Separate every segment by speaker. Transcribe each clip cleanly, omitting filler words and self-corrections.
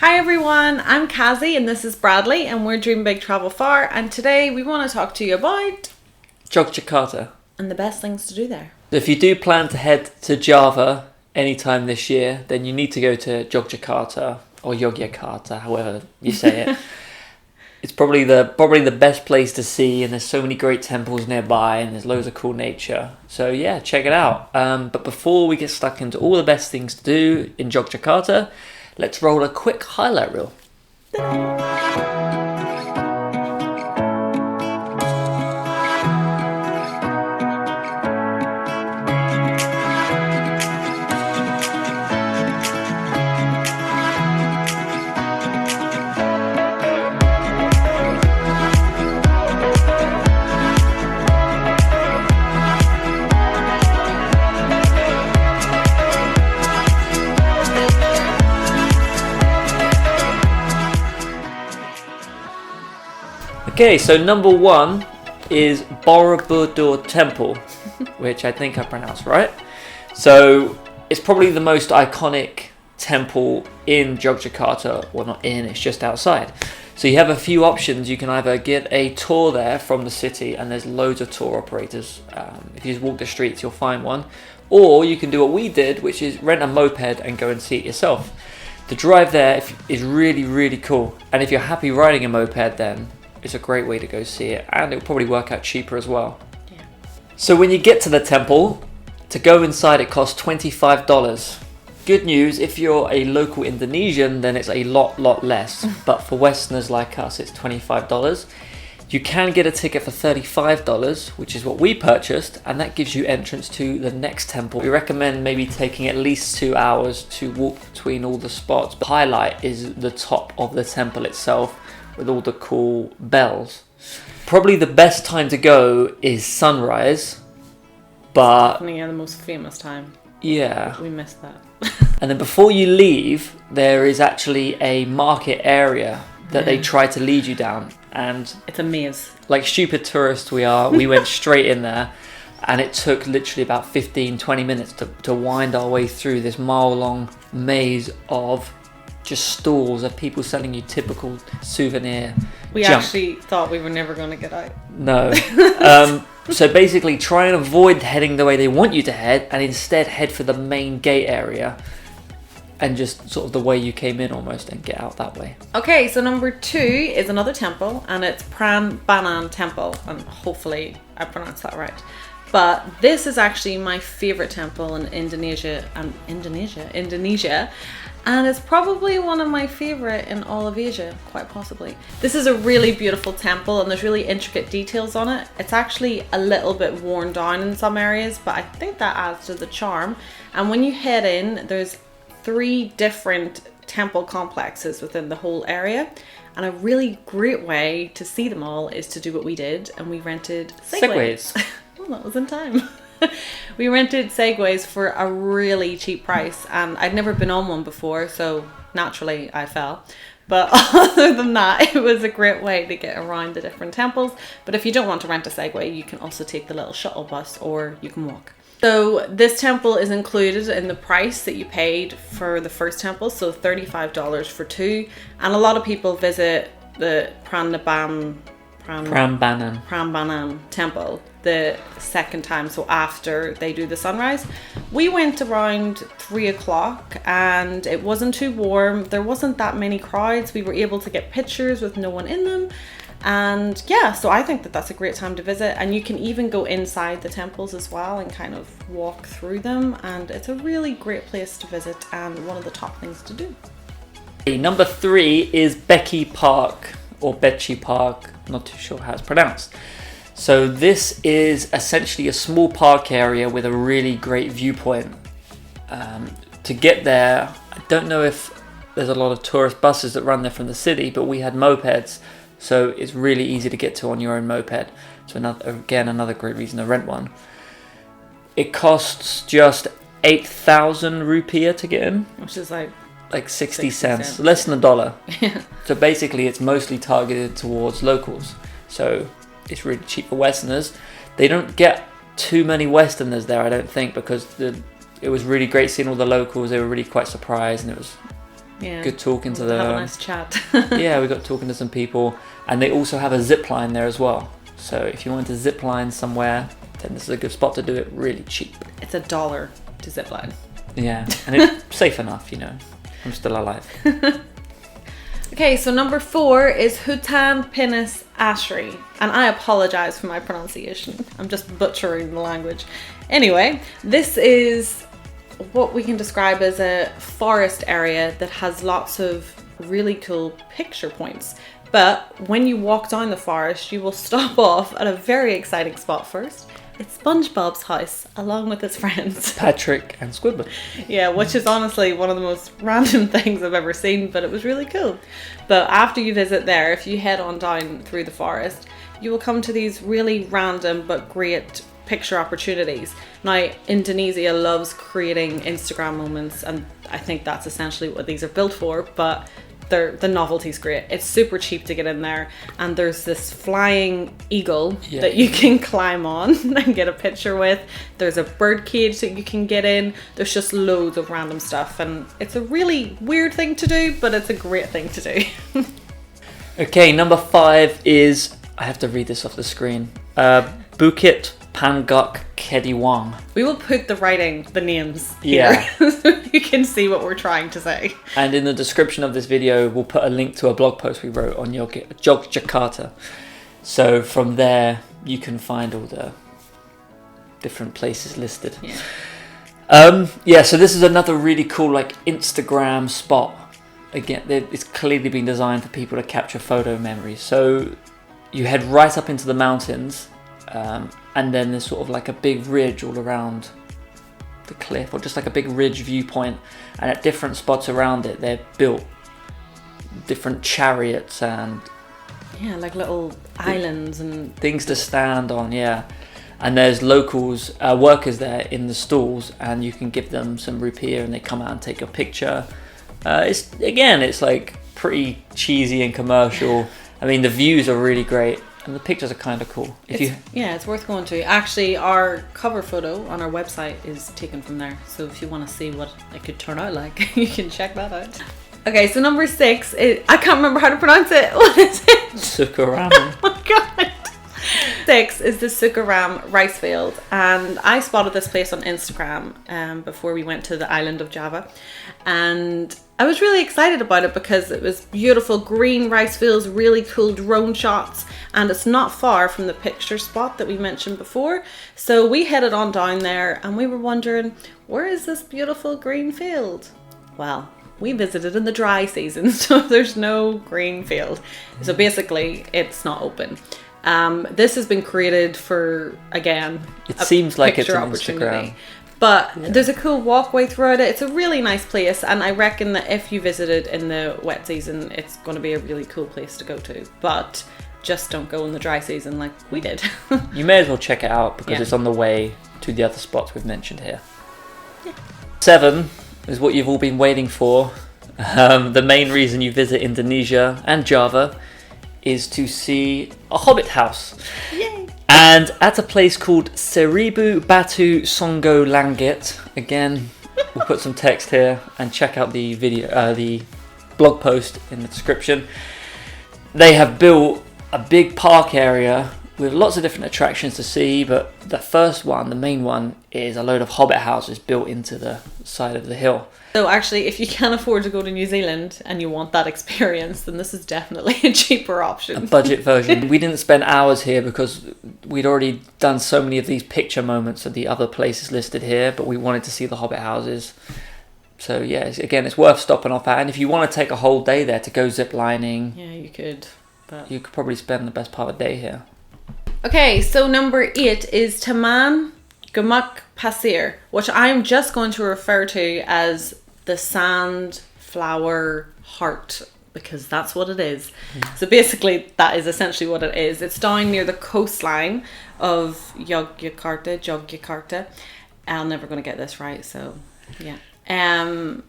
Speaker 1: Hi everyone, I'm Kazi and this is Bradley and we're Dream Big Travel Far, and today we want to talk to you about
Speaker 2: Yogyakarta
Speaker 1: and the best things to do there.
Speaker 2: If you do plan to head to Java anytime this year, then you need to go to Yogyakarta or Yogyakarta, however you say it. It's probably the best place to see, and there's so many great temples nearby and there's loads of cool nature. So yeah, check it out. But before we get stuck into all the best things to do in Yogyakarta, let's roll a quick highlight reel. Okay, so number one is BOROBUDUR Temple, which I think I pronounced right. So it's probably the most iconic temple in Yogyakarta. Well, not in, it's just outside. So you have a few options. You can either get a tour there from the city, and there's loads of tour operators. If you just walk the streets, you'll find one. Or you can do what we did, which is rent a moped and go and see it yourself. The drive there is really, really cool. And if you're happy riding a moped, then it's a great way to go see it, and it'll probably work out cheaper as well. Yeah. So when you get to the temple, to go inside it costs $25. Good news, if you're a local Indonesian, then it's a lot less. But for Westerners like us, it's $25. You can get a ticket for $35, which is what we purchased, and that gives you entrance to the next temple. We recommend maybe taking at least 2 hours to walk between all the spots. The highlight is the top of the temple itself, with all the cool bells. Probably the best time to go is sunrise, but
Speaker 1: Definitely the most famous time.
Speaker 2: Yeah,
Speaker 1: we missed that.
Speaker 2: And then before you leave, there is actually a market area that they try to lead you down, and
Speaker 1: it's a maze. Like
Speaker 2: stupid tourists we are, we went straight in there, and it took literally about 15-20 minutes to wind our way through this mile-long maze of just stalls of people selling you typical souvenir
Speaker 1: We
Speaker 2: junk.
Speaker 1: actually thought we were never going to get out.
Speaker 2: No. So basically try and avoid heading the way they want you to head, and instead head for the main gate area and just sort of the way you came in almost, and get out that way.
Speaker 1: Okay, so number 2 is another temple, and it's PRAMBANAN temple, and hopefully I pronounced that right. But this is actually my favorite temple in Indonesia, and it's probably one of my favorite in all of Asia, quite possibly. This is a really beautiful temple, and there's really intricate details on it. It's actually a little bit worn down in some areas, but I think that adds to the charm. And when you head in, there's 3 different temple complexes within the whole area, and a really great way to see them all is to do what we did, and we rented Segways. Well, that was in time. We rented Segways for a really cheap price, and I'd never been on one before, so naturally I fell. But other than that, it was a great way to get around the different temples. But if you don't want to rent a Segway, you can also take the little shuttle bus, or you can walk. So this temple is included in the price that you paid for the first temple, so $35 for 2. And a lot of people visit the Prambanan temple the second time, so after they do the sunrise. We went around 3 o'clock and it wasn't too warm. There wasn't that many crowds. We were able to get pictures with no one in them. And yeah, so I think that that's a great time to visit, and you can even go inside the temples as well and kind of walk through them, and it's a really great place to visit and one of the top things to do.
Speaker 2: Number 3 is Beki Park, or Bechi Park, not too sure how it's pronounced. So this is essentially a small park area with a really great viewpoint. To get there, I don't know if there's a lot of tourist buses that run there from the city, but we had mopeds, so it's really easy to get to on your own moped. So another great reason to rent one. It costs just 8,000 rupiah to get in,
Speaker 1: which is like
Speaker 2: 60 cents, less than $1. Yeah. So basically it's mostly targeted towards locals, so it's really cheap for Westerners. They don't get too many Westerners there, I don't think, because it was really great seeing all the locals. They were really quite surprised, and it was
Speaker 1: Yeah.
Speaker 2: Good talking to
Speaker 1: Have a
Speaker 2: them.
Speaker 1: nice chat.
Speaker 2: Yeah, we got talking to some people, and they also have a zip line there as well. So if you want to zip line somewhere, then this is a good spot to do it really cheap.
Speaker 1: It's $1 to zip line.
Speaker 2: Yeah, and it's safe enough, you know. I'm still alive.
Speaker 1: Okay, so number 4 is HUTAN, PINUS, ASRI. And I apologize for my pronunciation. I'm just butchering the language. Anyway, this is what we can describe as a forest area that has lots of really cool picture points. But when you walk down the forest, you will stop off at a very exciting spot first. It's SpongeBob's house, along with his friends.
Speaker 2: Patrick and Squidward.
Speaker 1: Yeah, which is honestly one of the most random things I've ever seen, but it was really cool. But after you visit there, if you head on down through the forest, you will come to these really random but great picture opportunities. Now, Indonesia loves creating Instagram moments, and I think that's essentially what these are built for, but the novelty's great. It's super cheap to get in there, and there's this flying eagle that you can climb on and get a picture with. There's a bird cage that you can get in. There's just loads of random stuff, and it's a really weird thing to do, but it's a great thing to do.
Speaker 2: Okay, number 5 is, I have to read this off the screen, BUKIT, PANGUK, KEDIWUNG.
Speaker 1: We will put the names here so you can see what we're trying to say.
Speaker 2: And in the description of this video, we'll put a link to a blog post we wrote on Yogyakarta. So from there, you can find all the different places listed. Yeah. So this is another really cool like Instagram spot. Again, it's clearly been designed for people to capture photo memories. So you head right up into the mountains, and then there's sort of like a big ridge all around the cliff, or just like a big ridge viewpoint, and at different spots around it they're built different chariots and
Speaker 1: like little islands and
Speaker 2: things to stand on. And there's locals, workers there in the stalls, and you can give them some rupiah and they come out and take a picture. It's like pretty cheesy and commercial. I mean, the views are really great and the pictures are kind of cool.
Speaker 1: It's worth going to. Actually, our cover photo on our website is taken from there. So if you want to see what it could turn out like, you can check that out. Okay, so number 6 is, I can't remember how to pronounce it. What is it?
Speaker 2: SUKORAME.
Speaker 1: Oh my god. 6 is the SUKORAME rice field, and I spotted this place on Instagram before we went to the island of Java, and I was really excited about it because it was beautiful green rice fields, really cool drone shots, and it's not far from the picture spot that we mentioned before. So we headed on down there and we were wondering, where is this beautiful green field? Well, we visited in the dry season, so there's no green field. So basically it's not open. This has been created for, again,
Speaker 2: it seems like it's an
Speaker 1: opportunity.
Speaker 2: Instagram.
Speaker 1: But there's a cool walkway throughout it. It's a really nice place, and I reckon that if you visited in the wet season, it's going to be a really cool place to go to. But just don't go in the dry season like we did.
Speaker 2: You may as well check it out because it's on the way to the other spots we've mentioned here. 7 is what you've all been waiting for. The main reason you visit Indonesia and Java is to see a hobbit house.
Speaker 1: Yay!
Speaker 2: And at a place called SERIBU, BATU, SONGGO, LANGIT. Again, we'll put some text here and check out the video, the blog post in the description. They have built a big park area with lots of different attractions to see, but the first one, the main one, is a load of hobbit houses built into the side of the hill.
Speaker 1: So actually, if you can't afford to go to New Zealand and you want that experience, then this is definitely a cheaper option.
Speaker 2: A budget version. We didn't spend hours here because we'd already done so many of these picture moments at the other places listed here, but we wanted to see the hobbit houses. So yeah, again, it's worth stopping off at. And if you want to take a whole day there to go zip lining,
Speaker 1: yeah, you could. But
Speaker 2: you could probably spend the best part of the day here.
Speaker 1: Okay, so number 8 is TAMAN, GUMUK, PASIR, which I'm just going to refer to as the sand flower heart, because that's what it is. So basically that is essentially what it is. It's down near the coastline of Yogyakarta. I'm never going to get this right, so yeah.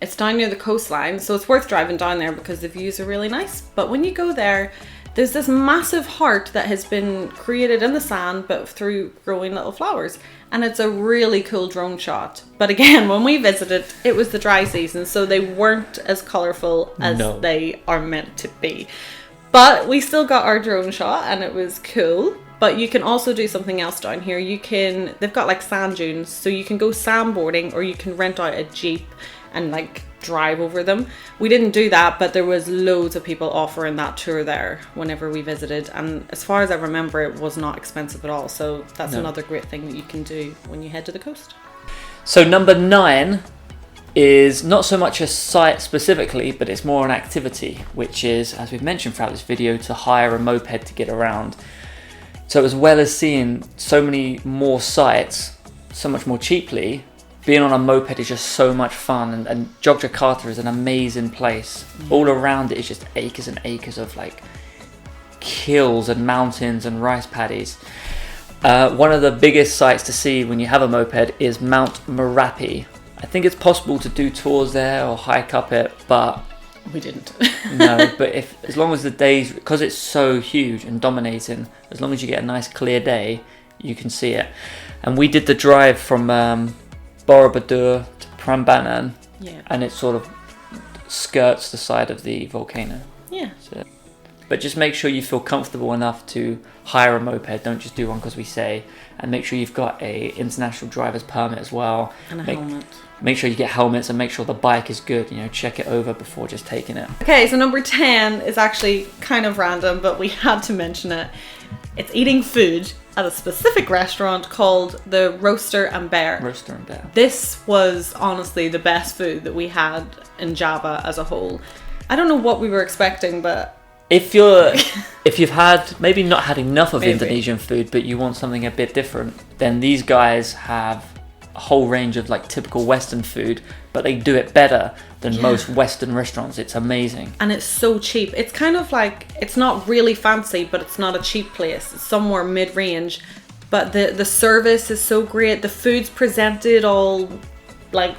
Speaker 1: It's down near the coastline, so it's worth driving down there because the views are really nice. But when you go there, There's this massive heart that has been created in the sand, but through growing little flowers. And it's a really cool drone shot. But again, when we visited, it was the dry season, so they weren't as colourful as they are meant to be. But we still got our drone shot and it was cool. But you can also do something else down here. They've got like sand dunes, so you can go sandboarding or you can rent out a Jeep and like drive over them. We didn't do that, but there was loads of people offering that tour there whenever we visited. And as far as I remember, it was not expensive at all. So that's another great thing that you can do when you head to the coast.
Speaker 2: So number 9 is not so much a site specifically, but it's more an activity, which is, as we've mentioned throughout this video, to hire a moped to get around. So as well as seeing so many more sites, so much more cheaply, being on a moped is just so much fun. And Yogyakarta is an amazing place. All around it is just acres and acres of like hills and mountains and rice paddies. One of the biggest sites to see when you have a moped is Mount Merapi. I think it's possible to do tours there or hike up it, but
Speaker 1: we didn't.
Speaker 2: No, but as long as the days, because it's so huge and dominating, as long as you get a nice clear day, you can see it. And we did the drive from BOROBUDUR to PRAMBANAN, and it sort of skirts the side of the volcano.
Speaker 1: Yeah.
Speaker 2: So, but just make sure you feel comfortable enough to hire a moped. Don't just do one because we say. And make sure you've got a international driver's permit as well.
Speaker 1: And a helmet.
Speaker 2: Make sure you get helmets and make sure the bike is good. You know, check it over before just taking it.
Speaker 1: Okay, so number 10 is actually kind of random, but we had to mention it. It's eating food at a specific restaurant called the Roaster and Bear.
Speaker 2: Roaster and Bear.
Speaker 1: This was honestly the best food that we had in Java as a whole. I don't know what we were expecting, but
Speaker 2: if you've had maybe not had enough of Indonesian food, but you want something a bit different, then these guys have a whole range of like typical Western food, but they do it better than most Western restaurants. It's amazing. And
Speaker 1: it's so cheap. It's kind of like, it's not really fancy, but it's not a cheap place. It's somewhere mid-range, but the service is so great. The food's presented all like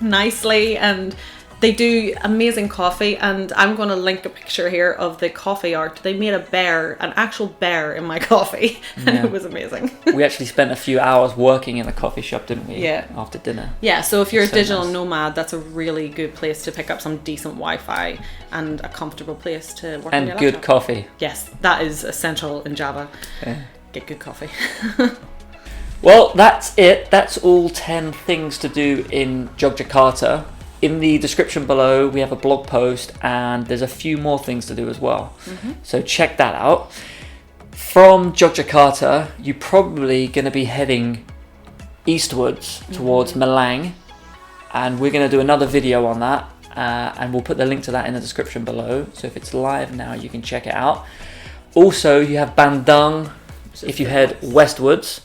Speaker 1: nicely, and they do amazing coffee. And I'm going to link a picture here of the coffee art. They made an actual bear in my coffee, and it was amazing.
Speaker 2: We actually spent a few hours working in the coffee shop, didn't we?
Speaker 1: Yeah.
Speaker 2: After dinner.
Speaker 1: Yeah, so if you're a digital nomad, that's a really good place to pick up some decent Wi-Fi and a comfortable place to work on your
Speaker 2: laptop. And good coffee.
Speaker 1: Yes, that is essential in Java. Yeah. Get good coffee.
Speaker 2: Well, that's it. That's all 10 things to do in Yogyakarta. In the description below, we have a blog post, and there's a few more things to do as well. So check that out. From Yogyakarta, you're probably going to be heading eastwards towards Malang, and we're going to do another video on that, and we'll put the link to that in the description below. So if it's live now, you can check it out. Also, you have Bandung if you head westwards.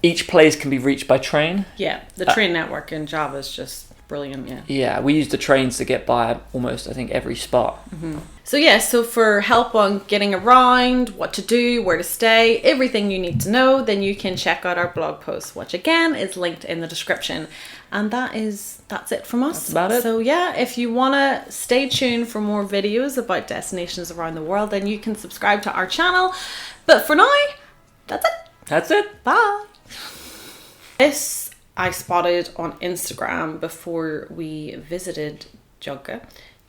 Speaker 2: Each place can be reached by train.
Speaker 1: Yeah, the train network in Java is just brilliant.
Speaker 2: Yeah, we use the trains to get by almost, I think, every spot.
Speaker 1: So for help on getting around, what to do, where to stay, everything you need to know, then you can check out our blog post, which again is linked in the description. And that's it from us.
Speaker 2: That's about it.
Speaker 1: So yeah, if you want to stay tuned for more videos about destinations around the world, then you can subscribe to our channel. But for now, that's it.
Speaker 2: That's it.
Speaker 1: Bye. This I spotted on Instagram before we visited Jogga.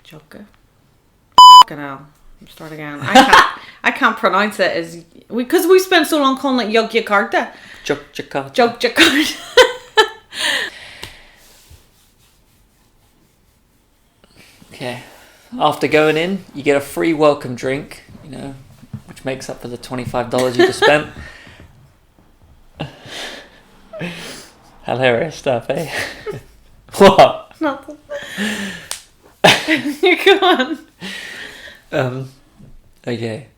Speaker 1: Fucking hell. Start again. I can't pronounce it because we spent so long calling it Yogyakarta. Yogyakarta.
Speaker 2: Okay. After going in, you get a free welcome drink, which makes up for the $25 you just spent. Hilarious stuff, eh? What?
Speaker 1: Nothing. You go on.
Speaker 2: Okay.